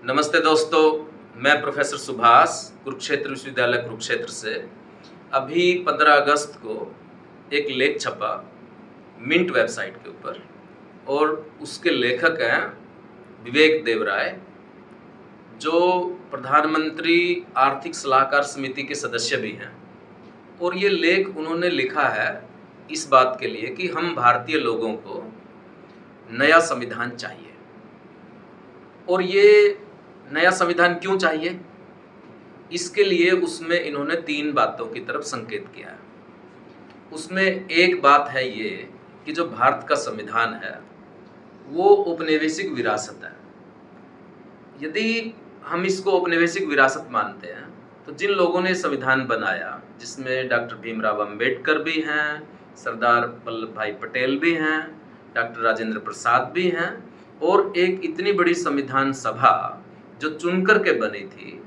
नमस्ते दोस्तों, मैं प्रोफेसर सुभाष कुरुक्षेत्र विश्वविद्यालय कुरुक्षेत्र से अभी 15 अगस्त को एक लेख छपा मिंट वेबसाइट के ऊपर और उसके लेखक हैं विवेक देवराय, जो प्रधानमंत्री आर्थिक सलाहकार समिति के सदस्य भी हैं। और ये लेख उन्होंने लिखा है इस बात के लिए कि हम भारतीय लोगों को नया संविधान चाहिए। और ये नया संविधान क्यों चाहिए, इसके लिए उसमें इन्होंने 3 बातों की तरफ संकेत किया है। उसमें एक बात है ये कि जो भारत का संविधान है वो औपनिवेशिक विरासत है। यदि हम इसको औपनिवेशिक विरासत मानते हैं तो जिन लोगों ने संविधान बनाया, जिसमें डॉक्टर भीमराव अंबेडकर भी हैं, सरदार वल्लभ भाई पटेल भी हैं, डॉक्टर राजेंद्र प्रसाद भी हैं, और एक इतनी बड़ी संविधान सभा जो चुनकर के बनी थी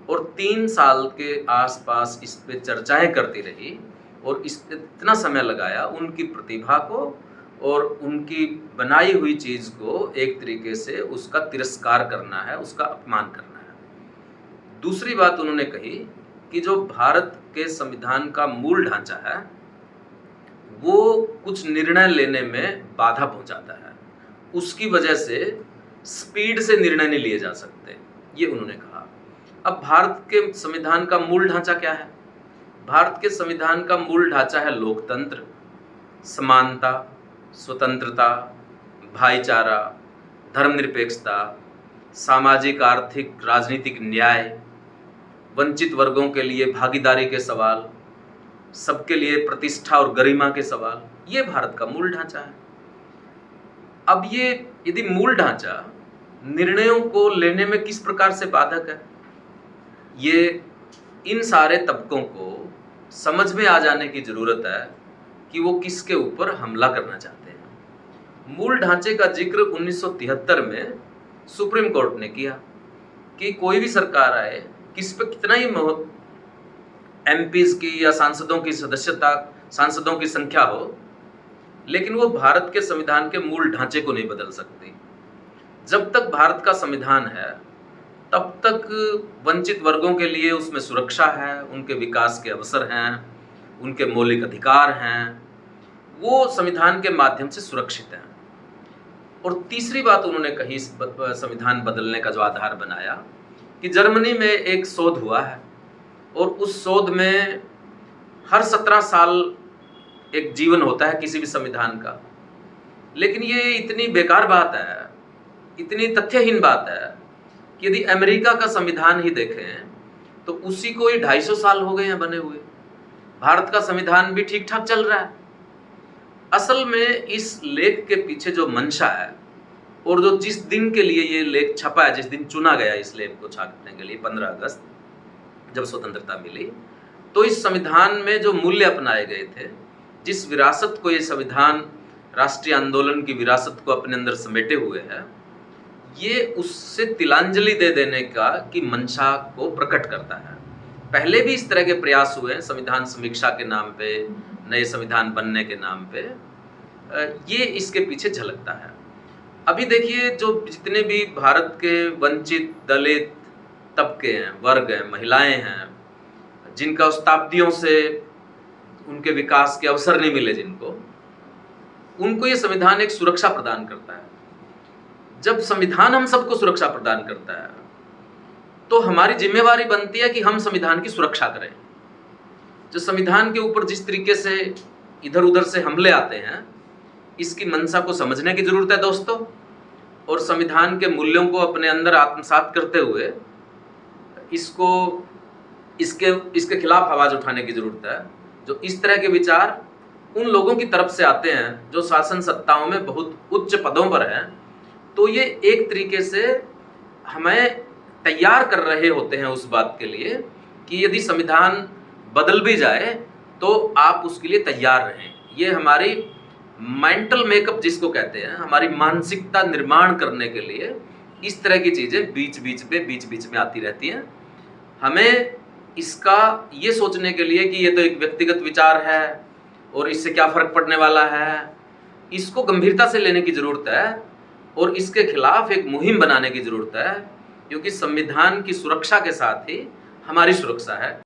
और 3 साल के आसपास इस पे चर्चाएं करती रही और इस पे इतना समय लगाया, उनकी प्रतिभा को और उनकी बनाई हुई चीज़ को एक तरीके से उसका तिरस्कार करना है, उसका अपमान करना है। दूसरी बात उन्होंने कही कि जो भारत के संविधान का मूल ढांचा है वो कुछ निर्णय लेने में बाधा पहुंचाता है, उसकी वजह से स्पीड से निर्णय नहीं लिए जा सकते, ये उन्होंने कहा। अब भारत के संविधान का मूल ढांचा क्या है? भारत के संविधान का मूल ढांचा है लोकतंत्र, समानता, स्वतंत्रता, भाईचारा, धर्मनिरपेक्षता, सामाजिक आर्थिक राजनीतिक न्याय, वंचित वर्गों के लिए भागीदारी के सवाल, सबके लिए प्रतिष्ठा और गरिमा के सवाल, ये भारत का मूल ढांचा है। अब ये यदि मूल ढांचा निर्णयों को लेने में किस प्रकार से बाधक है, ये इन सारे तबकों को समझ में आ जाने की ज़रूरत है कि वो किसके ऊपर हमला करना चाहते हैं। मूल ढांचे का जिक्र 1973 में सुप्रीम कोर्ट ने किया कि कोई भी सरकार आए, किस पे कितना ही एमपीज़ की या सांसदों की सदस्यता, सांसदों की संख्या हो, लेकिन वो भारत के संविधान के मूल ढांचे को नहीं बदल सकती। जब तक भारत का संविधान है तब तक वंचित वर्गों के लिए उसमें सुरक्षा है, उनके विकास के अवसर हैं, उनके मौलिक अधिकार हैं, वो संविधान के माध्यम से सुरक्षित हैं। और तीसरी बात उन्होंने कही इस संविधान बदलने का जो आधार बनाया कि जर्मनी में एक शोध हुआ है और उस शोध में हर 17 साल एक जीवन होता है किसी भी संविधान का। लेकिन ये इतनी बेकार बात है, इतनी तथ्यहीन बात है कि यदि अमेरिका का संविधान ही देखें तो उसी को ही 250 साल हो गए हैं बने हुए। भारत का संविधान भी ठीक ठाक चल रहा है। असल में इस लेख के पीछे जो मंशा है और जो जिस दिन के लिए ये लेख छपा है, जिस दिन चुना गया इस लेख को छापने के लिए 15 अगस्त जब स्वतंत्रता मिली, तो इस संविधान में जो मूल्य अपनाए गए थे, जिस विरासत को ये संविधान राष्ट्रीय आंदोलन की विरासत को अपने अंदर समेटे हुए है, ये उससे तिलांजलि दे देने का की मंशा को प्रकट करता है। पहले भी इस तरह के प्रयास हुए हैं संविधान समीक्षा के नाम पे, नए संविधान बनने के नाम पे, ये इसके पीछे झलकता है। अभी देखिए, जो जितने भी भारत के वंचित दलित तबके हैं, वर्ग हैं, महिलाएं हैं, जिनका शताब्दियों से उनके विकास के अवसर नहीं मिले, उनको ये संविधान एक सुरक्षा प्रदान करता है। जब संविधान हम सबको सुरक्षा प्रदान करता है तो हमारी जिम्मेवारी बनती है कि हम संविधान की सुरक्षा करें। जो संविधान के ऊपर जिस तरीके से इधर उधर से हमले आते हैं, इसकी मंशा को समझने की जरूरत है दोस्तों, और संविधान के मूल्यों को अपने अंदर आत्मसात करते हुए इसके खिलाफ आवाज उठाने की जरूरत है। जो इस तरह के विचार उन लोगों की तरफ से आते हैं जो शासन सत्ताओं में बहुत उच्च पदों पर हैं, तो ये एक तरीके से हमें तैयार कर रहे होते हैं उस बात के लिए कि यदि संविधान बदल भी जाए तो आप उसके लिए तैयार रहें। ये हमारी मेंटल मेकअप जिसको कहते हैं, हमारी मानसिकता निर्माण करने के लिए इस तरह की चीज़ें बीच बीच में आती रहती हैं। हमें इसका ये सोचने के लिए कि ये तो एक व्यक्तिगत विचार है और इससे क्या फ़र्क पड़ने वाला है, इसको गंभीरता से लेने की ज़रूरत है और इसके खिलाफ एक मुहिम बनाने की ज़रूरत है, क्योंकि संविधान की सुरक्षा के साथ ही हमारी सुरक्षा है।